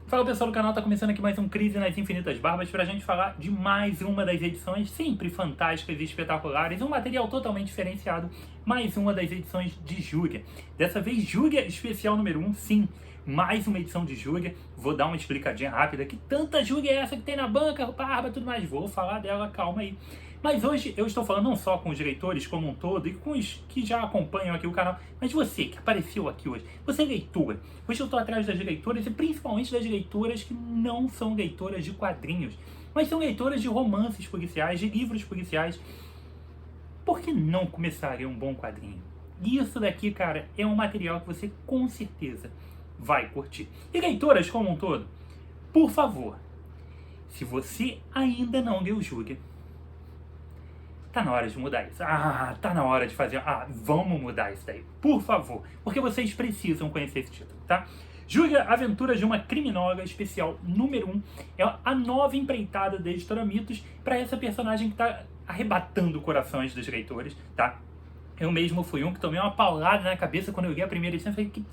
Fala pessoal do canal, tá começando aqui mais um Crise nas Infinitas Barbas pra gente falar de mais uma das edições sempre fantásticas e espetaculares, um material totalmente diferenciado, mais uma das edições de Júria. Dessa vez Júria especial número 1, sim, mais uma edição de Júria. Vou dar uma explicadinha rápida, que tanta Júria é essa que tem na banca, barba, tudo mais, vou falar dela, calma aí. Mas hoje eu estou falando não só com os leitores como um todo e com os que já acompanham aqui o canal, mas você que apareceu aqui hoje, você é leitora. Hoje eu estou atrás das leitoras e principalmente das leitoras que não são leitoras de quadrinhos, mas são leitoras de romances policiais, de livros policiais. Por que não começaria um bom quadrinho? Isso daqui, cara, é um material que você com certeza vai curtir. E leitoras como um todo, por favor, se você ainda não leu Júria, tá na hora de mudar isso. Tá na hora de fazer. Vamos mudar isso daí. Por favor. Porque vocês precisam conhecer esse título, tá? Júlia, Aventuras de uma Criminóloga Especial número 1. É a nova empreitada da editora Mitos para essa personagem que tá arrebatando corações dos leitores, tá? Eu mesmo fui um que tomei uma paulada na cabeça quando eu li a primeira edição. Eu falei, que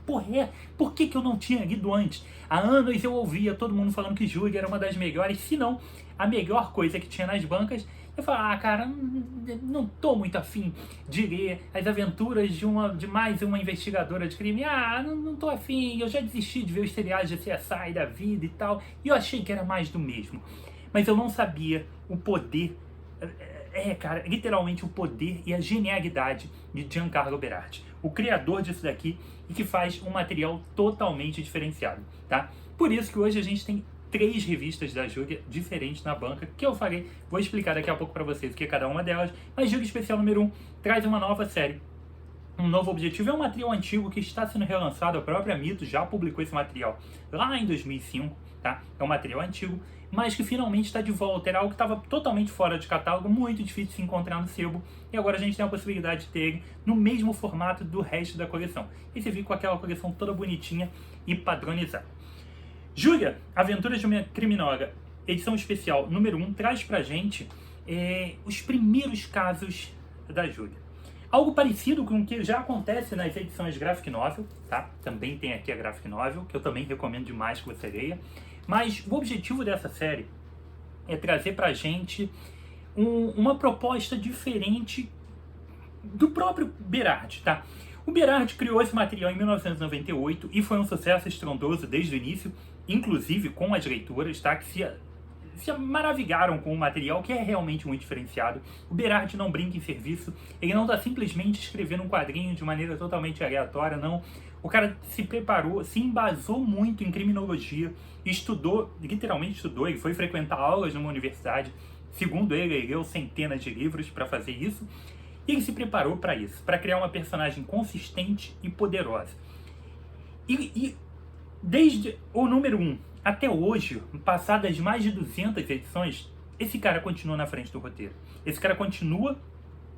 porra é? Por que eu não tinha lido antes? Há anos eu ouvia todo mundo falando que Júlia era uma das melhores, se não a melhor coisa que tinha nas bancas. Eu falo, cara, não tô muito afim de ler as aventuras de mais uma investigadora de crime. Não tô afim, eu já desisti de ver os seriados de CSI da vida e tal. E eu achei que era mais do mesmo. Mas eu não sabia o poder, cara, literalmente o poder e a genialidade de Giancarlo Berardi, o criador disso daqui e que faz um material totalmente diferenciado, tá? Por isso que hoje a gente tem 3 revistas da Júlia diferentes na banca, que eu falei, vou explicar daqui a pouco para vocês o que é cada uma delas, mas Júlia Especial número 1 traz uma nova série, um novo objetivo. É um material antigo que está sendo relançado, a própria Mito já publicou esse material lá em 2005, tá? É um material antigo, mas que finalmente está de volta. Era algo que estava totalmente fora de catálogo, muito difícil de se encontrar no sebo, e agora a gente tem a possibilidade de ter ele no mesmo formato do resto da coleção. E você viu com aquela coleção toda bonitinha e padronizada. Júlia, Aventuras de uma Criminóloga, edição especial número 1, traz pra gente os primeiros casos da Júlia. Algo parecido com o que já acontece nas edições Graphic Novel, tá? Também tem aqui a Graphic Novel, que eu também recomendo demais que você leia. Mas o objetivo dessa série é trazer pra gente uma proposta diferente do próprio Berardi, tá? O Berardi criou esse material em 1998 e foi um sucesso estrondoso desde o início, inclusive com as leitoras, tá? Que se maravilharam com o material, que é realmente muito diferenciado. O Berardi não brinca em serviço, ele não está simplesmente escrevendo um quadrinho de maneira totalmente aleatória, não. O cara se preparou, se embasou muito em criminologia, estudou, literalmente estudou, ele foi frequentar aulas numa universidade. Segundo ele leu centenas de livros para fazer isso. E ele se preparou para isso, para criar uma personagem consistente e poderosa. E desde o número 1 até hoje, passadas mais de 200 edições, esse cara continua na frente do roteiro. Esse cara continua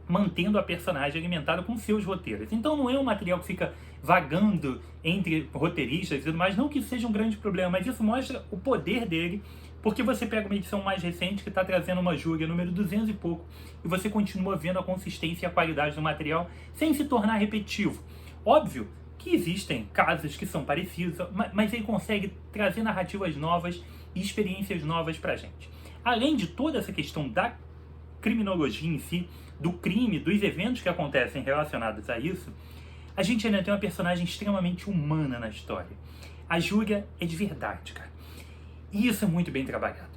mantendo a personagem alimentada com seus roteiros. Então não é um material que fica vagando entre roteiristas e tudo mais, não que isso seja um grande problema, mas isso mostra o poder dele, porque você pega uma edição mais recente que está trazendo uma Júlia número 200 e pouco, e você continua vendo a consistência e a qualidade do material sem se tornar repetitivo. Óbvio que existem casos que são parecidos, mas ele consegue trazer narrativas novas e experiências novas pra gente. Além de toda essa questão da criminologia em si, do crime, dos eventos que acontecem relacionados a isso, a gente ainda tem uma personagem extremamente humana na história. A Júlia é de verdade, cara. E isso é muito bem trabalhado.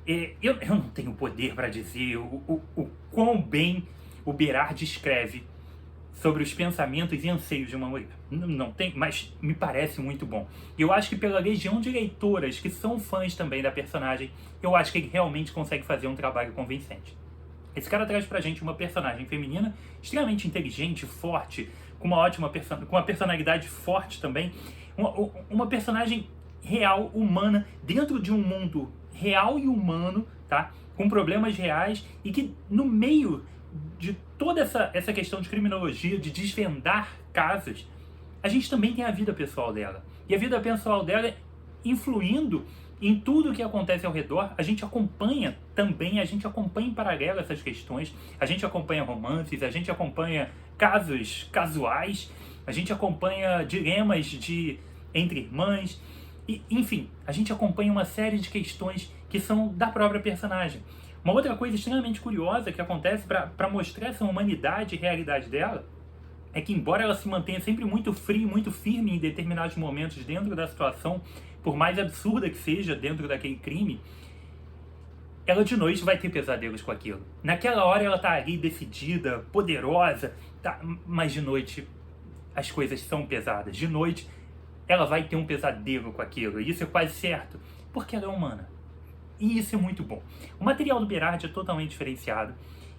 Eu não tenho poder para dizer o quão bem o Berardi escreve sobre os pensamentos e anseios de uma mulher. Não tem, mas me parece muito bom. Eu acho que pela legião de leitoras que são fãs também da personagem, eu acho que ele realmente consegue fazer um trabalho convincente. Esse cara traz pra gente uma personagem feminina extremamente inteligente, forte, com uma personalidade forte também, uma personagem real, humana, dentro de um mundo real e humano, tá? Com problemas reais, e que no meio de toda essa questão de criminologia, de desvendar casos, a gente também tem a vida pessoal dela. E a vida pessoal dela influindo em tudo o que acontece ao redor. A gente acompanha também, a gente acompanha em paralelo essas questões, a gente acompanha romances, a gente acompanha casos casuais, a gente acompanha dilemas entre irmãs. E, enfim, a gente acompanha uma série de questões que são da própria personagem. Uma outra coisa extremamente curiosa que acontece para mostrar essa humanidade e realidade dela é que, embora ela se mantenha sempre muito fria, muito firme em determinados momentos dentro da situação, por mais absurda que seja dentro daquele crime, ela de noite vai ter pesadelos com aquilo. Naquela hora ela tá ali decidida, poderosa, tá, mas de noite as coisas são pesadas. De noite ela vai ter um pesadelo com aquilo, e isso é quase certo, porque ela é humana. E isso é muito bom. O material do Berardi é totalmente diferenciado,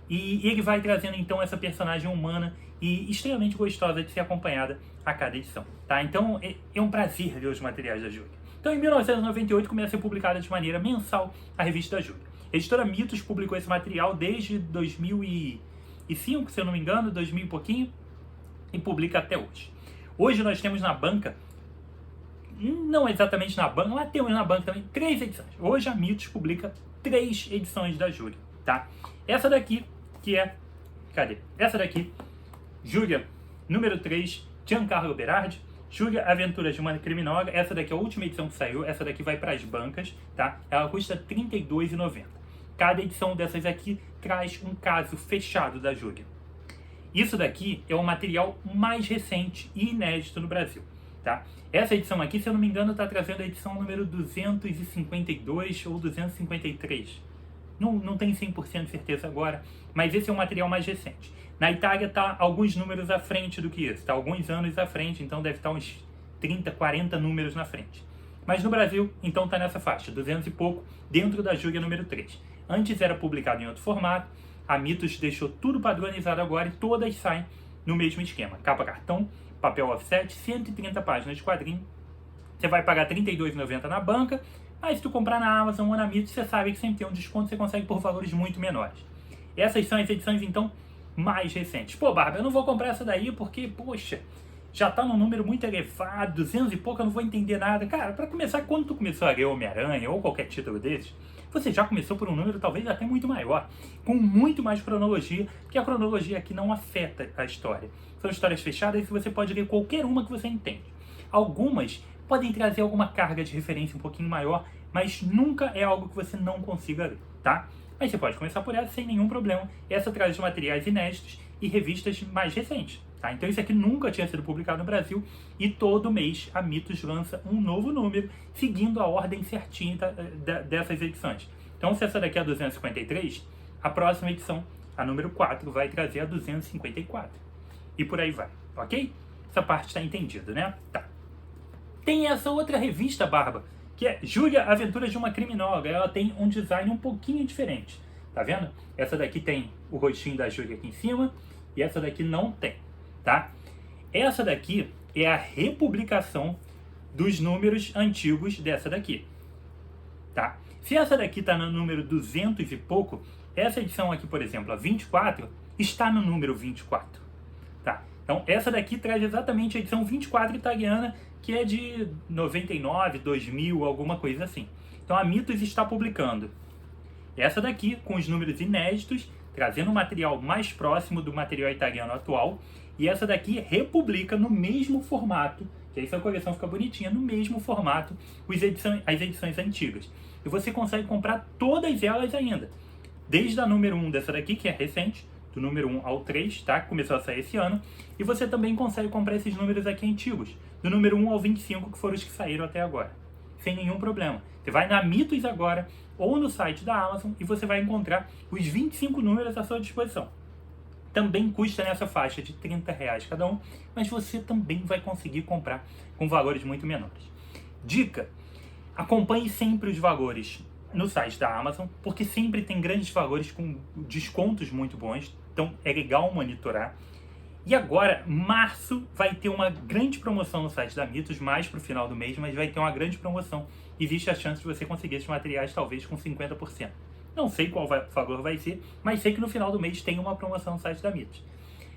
e ele vai trazendo então essa personagem humana e extremamente gostosa de ser acompanhada a cada edição. Tá? Então é um prazer ver os materiais da Júlia. Então em 1998 começa a ser publicada de maneira mensal a revista da Júlia. A editora Mitos publicou esse material desde 2005, se eu não me engano, 2000 e pouquinho, e publica até hoje. Hoje nós temos na banca, não exatamente na banca, mas temos na banca também 3 edições. Hoje a Mitos publica 3 edições da Júlia, tá? Essa daqui, que é... Cadê? Essa daqui, Júlia, número 3, Giancarlo Berardi. Júlia, Aventuras de uma Criminóloga. Essa daqui é a última edição que saiu. Essa daqui vai para as bancas, tá? Ela custa R$ 32,90. Cada edição dessas aqui traz um caso fechado da Júlia. Isso daqui é o material mais recente e inédito no Brasil, tá? Essa edição aqui, se eu não me engano, está trazendo a edição número 252 ou 253. Não tenho 100% de certeza agora, mas esse é o material mais recente. Na Itália está alguns números à frente do que isso, está alguns anos à frente, então deve estar uns 30, 40 números na frente. Mas no Brasil, então está nessa faixa, 200 e pouco, dentro da Júlia número 3. Antes era publicado em outro formato, a Mitos deixou tudo padronizado agora e todas saem no mesmo esquema. Capa cartão, papel offset, 130 páginas de quadrinho. Você vai pagar R$ 32,90 na banca, mas se tu comprar na Amazon ou na Mitos, você sabe que sempre tem um desconto, você consegue por valores muito menores. Essas são as edições, então, mais recentes. Pô, Barba, eu não vou comprar essa daí porque, poxa, já tá num número muito elevado, 200 e pouco, eu não vou entender nada. Cara, para começar, quando tu começou a ler Homem-Aranha ou qualquer título desses, você já começou por um número talvez até muito maior, com muito mais cronologia, que a cronologia aqui não afeta a história. São histórias fechadas e você pode ler qualquer uma que você entende. Algumas podem trazer alguma carga de referência um pouquinho maior, mas nunca é algo que você não consiga ler, tá? Mas você pode começar por essa sem nenhum problema. Essa traz materiais inéditos e revistas mais recentes, tá? Então isso aqui nunca tinha sido publicado no Brasil e todo mês a Mitos lança um novo número seguindo a ordem certinha dessas edições. Então se essa daqui é a 253, a próxima edição, a número 4, vai trazer a 254. E por aí vai, ok? Essa parte está entendida, né? Tá. Tem essa outra revista, Barba, que é Júlia, Aventuras de uma Criminóloga. Ela tem um design um pouquinho diferente, tá vendo? Essa daqui tem o rostinho da Júlia aqui em cima e essa daqui não tem, tá? Essa daqui é a republicação dos números antigos dessa daqui, tá? Se essa daqui está no número 200 e pouco, essa edição aqui, por exemplo, a 24, está no número 24, tá? Então essa daqui traz exatamente a edição 24 italiana, que é de 99, 2000, alguma coisa assim. Então a Mitos está publicando essa daqui com os números inéditos, trazendo um material mais próximo do material italiano atual, e essa daqui republica no mesmo formato, que aí essa coleção fica bonitinha, no mesmo formato, as edições antigas. E você consegue comprar todas elas ainda, desde a número 1 dessa daqui, que é recente, do número 1 ao 3, tá? Que começou a sair esse ano, e você também consegue comprar esses números aqui antigos, do número 1 ao 25, que foram os que saíram até agora, sem nenhum problema. Você vai na Mitos agora, ou no site da Amazon, e você vai encontrar os 25 números à sua disposição. Também custa nessa faixa de R$30 cada um, mas você também vai conseguir comprar com valores muito menores. Dica: acompanhe sempre os valores no site da Amazon, porque sempre tem grandes valores com descontos muito bons, então é legal monitorar. E agora, março, vai ter uma grande promoção no site da Mitos, mais para o final do mês, mas vai ter uma grande promoção. Existe a chance de você conseguir esses materiais talvez com 50%. Não sei qual valor vai ser, mas sei que no final do mês tem uma promoção no site da Mitos.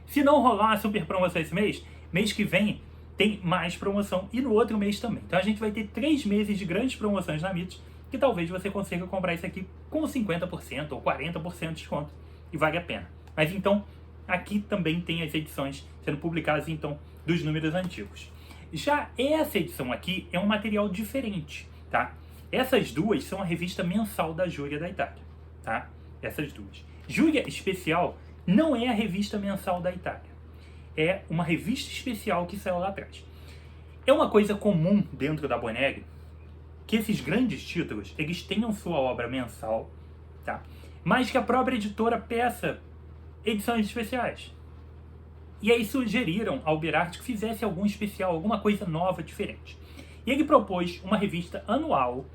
Se não rolar uma super promoção esse mês que vem tem mais promoção e no outro mês também. Então a gente vai ter 3 meses de grandes promoções na Mitos, que talvez você consiga comprar isso aqui com 50% ou 40% de desconto e vale a pena. Mas então, aqui também tem as edições sendo publicadas então dos números antigos. Já essa edição aqui é um material diferente, tá? Essas duas são a revista mensal da Júlia da Itália, tá? Essas duas. Júlia Especial não é a revista mensal da Itália. É uma revista especial que saiu lá atrás. É uma coisa comum dentro da Bonegg que esses grandes títulos, eles tenham sua obra mensal, tá? Mas que a própria editora peça edições especiais. E aí sugeriram ao Berardi que fizesse algum especial, alguma coisa nova, diferente. E ele propôs uma revista anual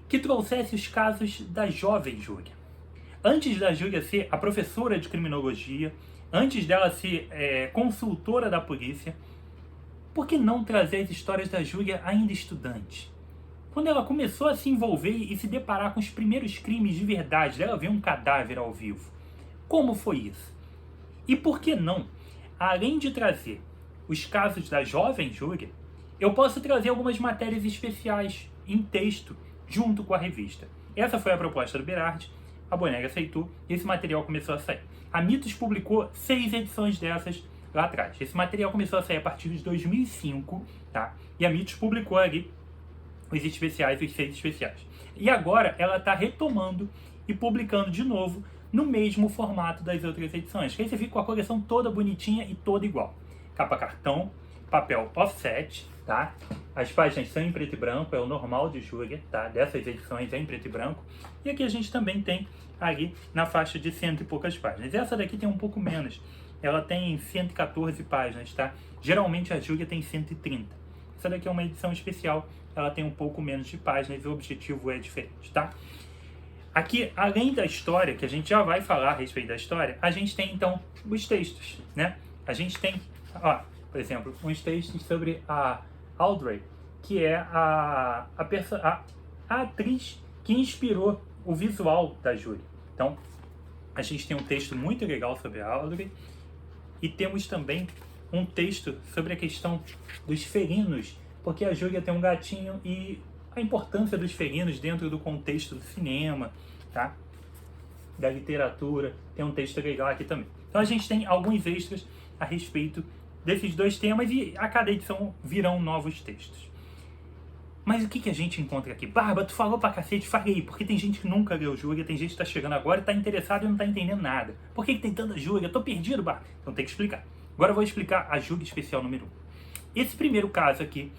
que trouxesse os casos da jovem Júlia. Antes da Júlia ser a professora de criminologia, antes dela ser consultora da polícia, por que não trazer as histórias da Júlia ainda estudante? Quando ela começou a se envolver e se deparar com os primeiros crimes de verdade, ela vê um cadáver ao vivo. Como foi isso? E por que não, além de trazer os casos da jovem Júlia, eu posso trazer algumas matérias especiais em texto junto com a revista. Essa foi a proposta do Berardi, a Bonegg aceitou e esse material começou a sair. A Mitos publicou 6 edições dessas lá atrás. Esse material começou a sair a partir de 2005, tá? E a Mitos publicou ali os especiais, os 6 especiais. E agora ela está retomando e publicando de novo no mesmo formato das outras edições. Que aí você fica com a coleção toda bonitinha e toda igual. Capa cartão, papel offset, tá? As páginas são em preto e branco, é o normal de Júlia, tá? Dessas edições é em preto e branco. E aqui a gente também tem ali na faixa de 100 e poucas páginas. Essa daqui tem um pouco menos. Ela tem 114 páginas, tá? Geralmente a Júlia tem 130. Essa daqui é uma edição especial, ela tem um pouco menos de páginas e o objetivo é diferente, tá? Aqui, além da história, que a gente já vai falar a respeito da história, a gente tem então os textos, né? A gente tem, ó, por exemplo, uns textos sobre a Audrey, que é a atriz que inspirou o visual da Júlia. Então, a gente tem um texto muito legal sobre a Audrey e temos também um texto sobre a questão dos felinos, porque a Júlia tem um gatinho e a importância dos felinos dentro do contexto do cinema, tá? Da literatura. Tem um texto legal aqui também. Então a gente tem alguns extras a respeito desses dois temas e a cada edição virão novos textos. Mas o que a gente encontra aqui? Barba, tu falou pra cacete, falei, porque tem gente que nunca leu Júlia, tem gente que tá chegando agora e tá interessado e não tá entendendo nada. Por que tem tanta Júlia? Eu tô perdido, Barba. Então tem que explicar. Agora eu vou explicar a Júlia especial número 1. Esse primeiro caso aqui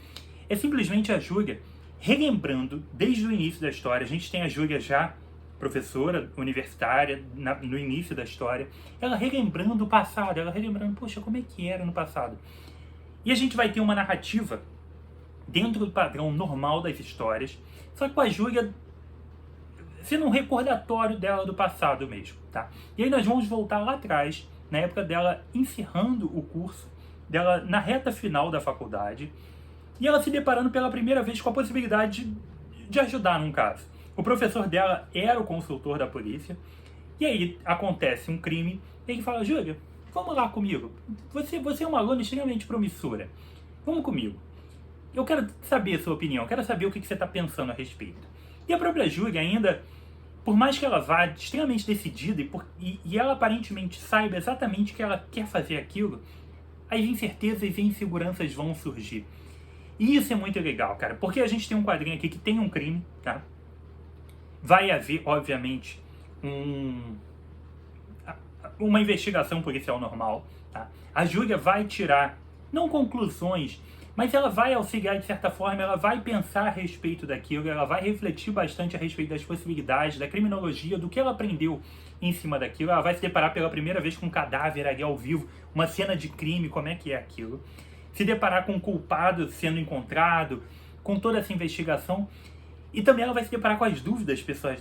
é simplesmente a Júlia relembrando desde o início da história. A gente tem a Júlia já professora universitária no início da história, ela relembrando o passado, ela relembrando, poxa, como é que era no passado. E a gente vai ter uma narrativa dentro do padrão normal das histórias, só que com a Júlia sendo um recordatório dela do passado mesmo, tá? E aí nós vamos voltar lá atrás, na época dela encerrando o curso, dela na reta final da faculdade, e ela se deparando pela primeira vez com a possibilidade de ajudar num caso. O professor dela era o consultor da polícia, e aí acontece um crime, e ele fala, Júlia, vamos lá comigo, você é uma aluna extremamente promissora, vamos comigo. Eu quero saber a sua opinião, eu quero saber o que você está pensando a respeito. E a própria Júlia ainda, por mais que ela vá extremamente decidida e ela aparentemente saiba exatamente que ela quer fazer aquilo, as incertezas e inseguranças vão surgir. E isso é muito legal, cara, porque a gente tem um quadrinho aqui que tem um crime, tá? Vai haver, obviamente, uma investigação policial normal, tá? A Júlia vai tirar, não conclusões, mas ela vai auxiliar de certa forma, ela vai pensar a respeito daquilo, ela vai refletir bastante a respeito das possibilidades, da criminologia, do que ela aprendeu em cima daquilo. Ela vai se deparar pela primeira vez com um cadáver ali ao vivo, uma cena de crime, como é que é aquilo. Se deparar com um culpado sendo encontrado, com toda essa investigação. E também ela vai se deparar com as dúvidas das pessoas.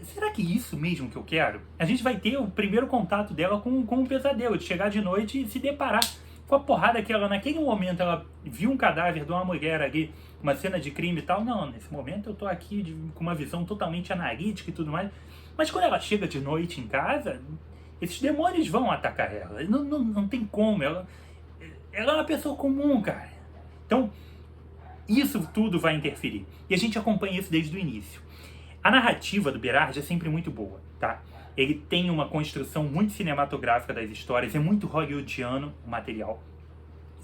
Será que é isso mesmo que eu quero? A gente vai ter o primeiro contato dela com um pesadelo, de chegar de noite e se deparar com a porrada que ela, naquele momento, ela viu um cadáver de uma mulher ali, uma cena de crime e tal. Não, nesse momento eu tô aqui com uma visão totalmente analítica e tudo mais. Mas quando ela chega de noite em casa, esses demônios vão atacar ela. Não tem como. Ela é uma pessoa comum, cara. Então, isso tudo vai interferir. E a gente acompanha isso desde o início. A narrativa do Berardi é sempre muito boa, tá? Ele tem uma construção muito cinematográfica das histórias, é muito hollywoodiano o material.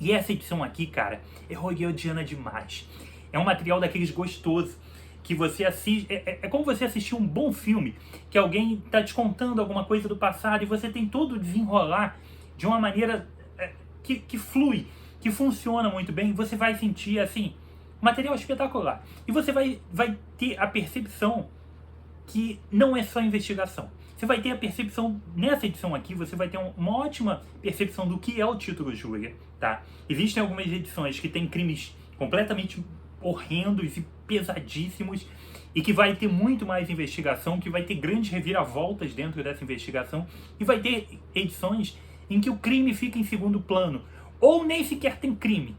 E essa edição aqui, cara, é hollywoodiana demais. É um material daqueles gostosos, que você assiste... É como você assistir um bom filme, que alguém tá te contando alguma coisa do passado e você tem todo o desenrolar de uma maneira que flui, que funciona muito bem. Você vai sentir, assim, material espetacular. E você vai ter a percepção que não é só investigação. Você vai ter a percepção, nessa edição aqui, você vai ter uma ótima percepção do que é o título Júlia, tá? Existem algumas edições que tem crimes completamente horrendos e pesadíssimos e que vai ter muito mais investigação, que vai ter grandes reviravoltas dentro dessa investigação, e vai ter edições em que o crime fica em segundo plano, ou nem sequer tem crime.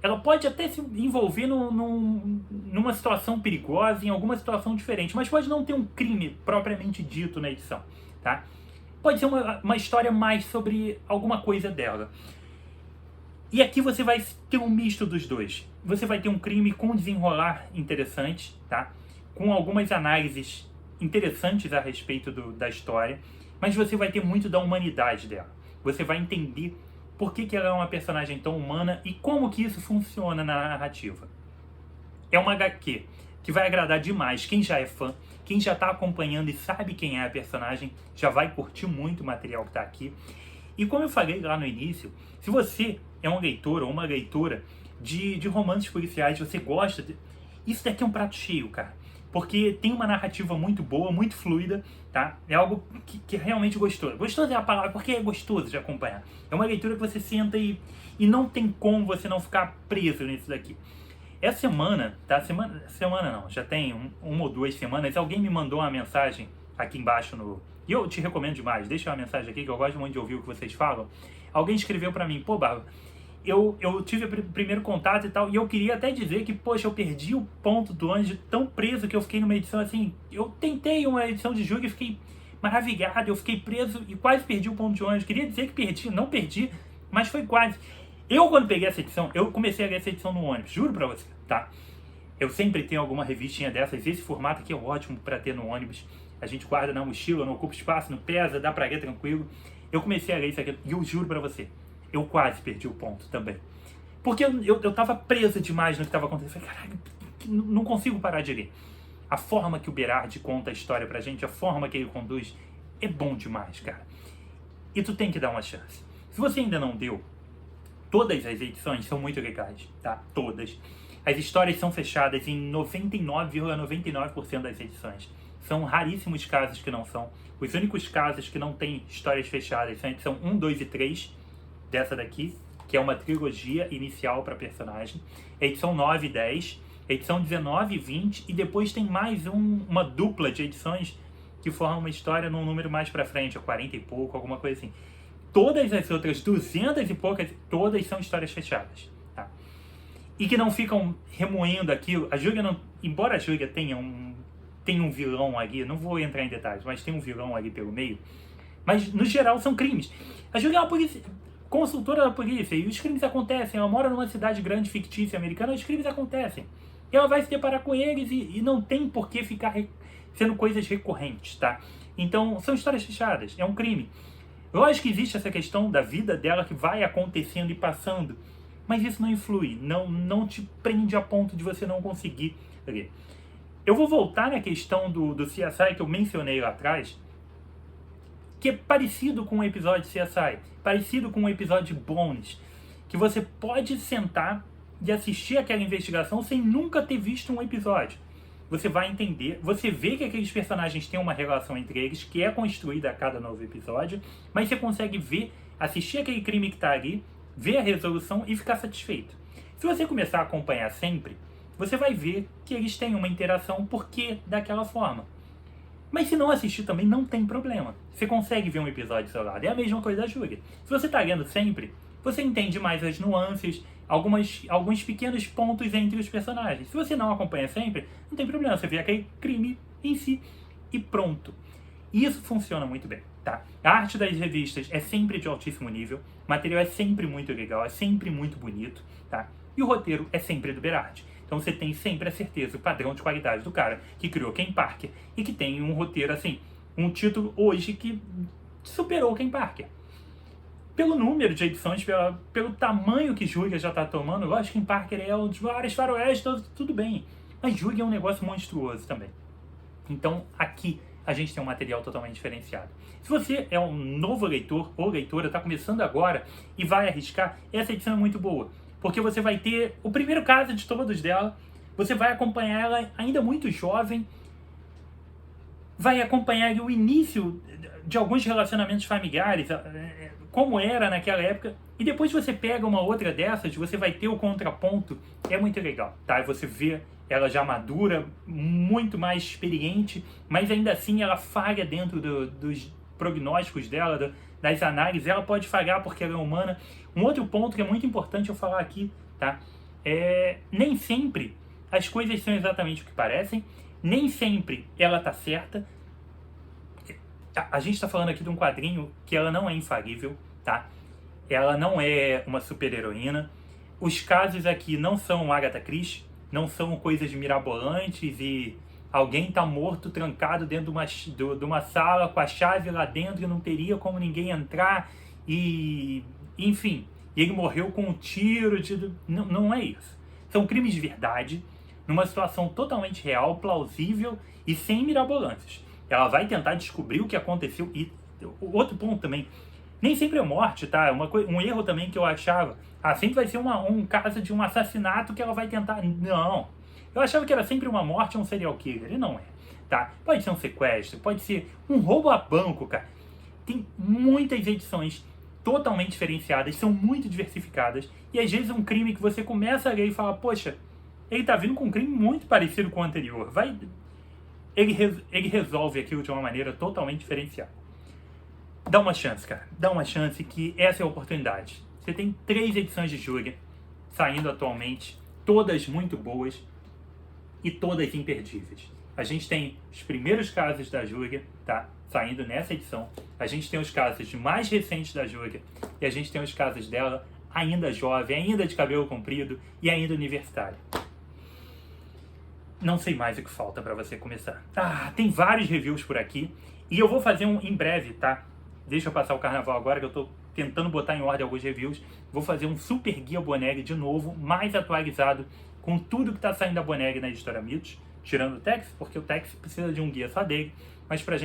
Ela pode até se envolver numa situação perigosa, em alguma situação diferente, mas pode não ter um crime propriamente dito na edição, tá? Pode ser uma história mais sobre alguma coisa dela. E aqui você vai ter um misto dos dois. Você vai ter um crime com desenrolar interessante, tá? Com algumas análises interessantes a respeito da história, mas você vai ter muito da humanidade dela. Você vai entender por que ela é uma personagem tão humana e como que isso funciona na narrativa. É uma HQ que vai agradar demais quem já é fã, quem já está acompanhando e sabe quem é a personagem, já vai curtir muito o material que está aqui. E como eu falei lá no início, se você é um leitor ou uma leitora de romances policiais, você gosta, isso daqui é um prato cheio, cara. Porque tem uma narrativa muito boa, muito fluida, tá? É algo que é realmente gostoso. Gostoso é a palavra, porque é gostoso de acompanhar. É uma leitura que você senta e não tem como você não ficar preso nisso daqui. Essa semana, tá? Semana não, já tem uma ou duas semanas, alguém me mandou uma mensagem aqui embaixo no... E eu te recomendo demais, deixa uma mensagem aqui que eu gosto muito de ouvir o que vocês falam. Alguém escreveu pra mim, pô, Barba, eu tive o primeiro contato e tal, e eu queria até dizer que, poxa, eu perdi o ponto do ônibus tão preso que eu fiquei numa edição assim, eu tentei uma edição de julho e fiquei maravilhado, eu fiquei preso e quase perdi o ponto de ônibus. Queria dizer que perdi, não perdi, mas foi quase. Eu, quando peguei essa edição, eu comecei a ler essa edição no ônibus, juro pra você, tá? Eu sempre tenho alguma revistinha dessas, esse formato aqui é ótimo pra ter no ônibus. A gente guarda na mochila, não ocupa espaço, não pesa, dá pra ler tranquilo. Eu comecei a ler isso aqui e eu juro pra você, eu quase perdi o ponto também. Porque eu tava preso demais no que tava acontecendo. Eu falei, caralho, não consigo parar de ler. A forma que o Berardi conta a história pra gente, a forma que ele conduz, é bom demais, cara. E tu tem que dar uma chance. Se você ainda não deu, todas as edições são muito legais, tá? Todas. As histórias são fechadas em 99,99% das edições. São raríssimos casos que não são. Os únicos casos que não tem histórias fechadas são a edição 1, 2 e 3 dessa daqui, que é uma trilogia inicial para personagem. A edição 9 e 10, a edição 19 e 20, e depois tem mais uma dupla de edições que formam uma história num número mais para frente, a 40 e pouco, alguma coisa assim. Todas as outras 200 e poucas, todas são histórias fechadas, tá? E que não ficam remoendo aquilo. A Júlia não, embora a Júlia tenha um vilão ali, não vou entrar em detalhes, mas tem um vilão ali pelo meio, mas no geral são crimes. A Júlia é uma consultora da polícia, e os crimes acontecem. Ela mora numa cidade grande, fictícia, americana, os crimes acontecem. E ela vai se deparar com eles e não tem por que ficar sendo coisas recorrentes, tá? Então, são histórias fechadas, é um crime. Lógico que existe essa questão da vida dela que vai acontecendo e passando, mas isso não influi, não te prende a ponto de você não conseguir ler. Eu vou voltar na questão do CSI que eu mencionei lá atrás, que é parecido com um episódio de CSI, parecido com um episódio de Bones, que você pode sentar e assistir aquela investigação sem nunca ter visto um episódio. Você vai entender, você vê que aqueles personagens têm uma relação entre eles, que é construída a cada novo episódio, mas você consegue ver, assistir aquele crime que está ali, ver a resolução e ficar satisfeito. Se você começar a acompanhar sempre, você vai ver que eles têm uma interação porque daquela forma. Mas se não assistir também, não tem problema. Você consegue ver um episódio isolado. É a mesma coisa da Júlia. Se você está lendo sempre, você entende mais as nuances, alguns pequenos pontos entre os personagens. Se você não acompanha sempre, não tem problema. Você vê aquele crime em si e pronto. Isso funciona muito bem, tá? A arte das revistas é sempre de altíssimo nível. O material é sempre muito legal, é sempre muito bonito, tá? E o roteiro é sempre do Berardi. Então você tem sempre a certeza, o padrão de qualidade do cara que criou Ken Parker e que tem um roteiro assim, um título hoje que superou Ken Parker. pelo número de edições, pelo tamanho que Júlia já está tomando. Lógico que em Parker é um dos maiores faroestes, tudo bem. Mas Júlia é um negócio monstruoso também. Então aqui a gente tem um material totalmente diferenciado. Se você é um novo leitor ou leitora, está começando agora e vai arriscar, essa edição é muito boa. Porque você vai ter o primeiro caso de todos dela, você vai acompanhar ela ainda muito jovem, vai acompanhar o início de alguns relacionamentos familiares, como era naquela época, e depois você pega uma outra dessas, você vai ter o contraponto, é muito legal, tá? Você vê ela já madura, muito mais experiente, mas ainda assim ela falha dentro dos prognósticos dela, das análises, ela pode falhar porque ela é humana. Um outro ponto que é muito importante eu falar aqui, tá? Nem sempre as coisas são exatamente o que parecem, nem sempre ela tá certa. A gente está falando aqui de um quadrinho que ela não é infalível, tá? Ela não é uma super-heroína. Os casos aqui não são Agatha Christie, não são coisas mirabolantes e alguém tá morto, trancado dentro de uma sala com a chave lá dentro e não teria como ninguém entrar e... enfim, ele morreu com um tiro. Não é isso. São crimes de verdade, numa situação totalmente real, plausível e sem mirabolantes. Ela vai tentar descobrir o que aconteceu. E o outro ponto também, nem sempre é morte, tá? Um erro também que eu achava, sempre vai ser um caso de um assassinato que ela vai tentar. Não. Eu achava que era sempre uma morte ou um serial killer. E não é, tá? Pode ser um sequestro, pode ser um roubo a banco, cara. Tem muitas edições totalmente diferenciadas, são muito diversificadas. E às vezes é um crime que você começa a ler e fala, poxa, ele tá vindo com um crime muito parecido com o anterior. Ele resolve aquilo de uma maneira totalmente diferenciada. Dá uma chance, cara. Dá uma chance, que essa é a oportunidade. Você tem 3 edições de Júlia saindo atualmente, todas muito boas e todas imperdíveis. A gente tem os primeiros casos da Júlia, tá? Saindo nessa edição. A gente tem os casos mais recentes da Júlia e a gente tem os casos dela ainda jovem, ainda de cabelo comprido e ainda universitária. Não sei mais o que falta para você começar. Tem vários reviews por aqui e eu vou fazer em breve, tá? Deixa eu passar o carnaval agora que eu tô tentando botar em ordem alguns reviews. Vou fazer um super guia Boneg de novo, mais atualizado, com tudo que tá saindo da Boneg na editora Mitos, tirando o Tex, porque o Tex precisa de um guia só dele, mas pra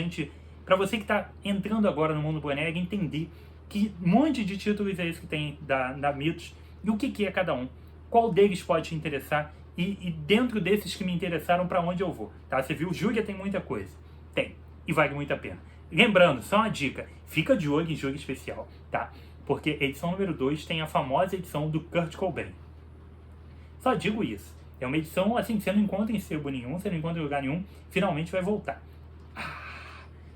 você que tá entrando agora no mundo Boneg, entender que monte de títulos é esse que tem da Mitos e o que é cada um, qual deles pode te interessar e dentro desses que me interessaram para onde eu vou, tá? Você viu, Júlia tem muita coisa, tem, e vale muito a pena. Lembrando, só uma dica, fica de olho em Júlia Especial, tá? Porque a edição número 2 tem a famosa edição do Kurt Cobain. Só digo isso. É uma edição, assim, que você não encontra em sebo nenhum, você não encontra em lugar nenhum, finalmente vai voltar.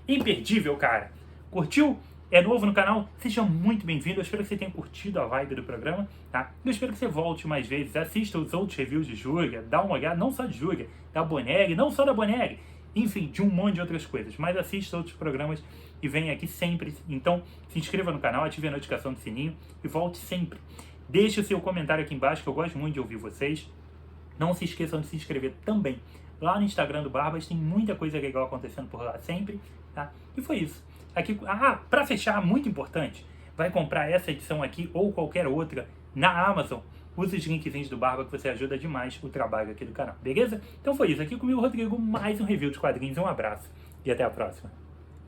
Imperdível, cara. Curtiu? É novo no canal? Seja muito bem-vindo. Eu espero que você tenha curtido a vibe do programa, tá? Eu espero que você volte mais vezes, assista os outros reviews de Júlia, dá uma olhada, não só de Júlia, da Boneg, não só da Boneg, enfim, de um monte de outras coisas. Mas assista outros programas e venha aqui sempre. Então, se inscreva no canal, ative a notificação do sininho e volte sempre. Deixe o seu comentário aqui embaixo, que eu gosto muito de ouvir vocês. Não se esqueçam de se inscrever também lá no Instagram do Barbas, tem muita coisa legal acontecendo por lá sempre, tá? E foi isso. Aqui, para fechar, muito importante, vai comprar essa edição aqui ou qualquer outra na Amazon. Use os linkzinhos do Barba que você ajuda demais o trabalho aqui do canal, beleza? Então foi isso, aqui comigo, Rodrigo, mais um review de quadrinhos. Um abraço e até a próxima.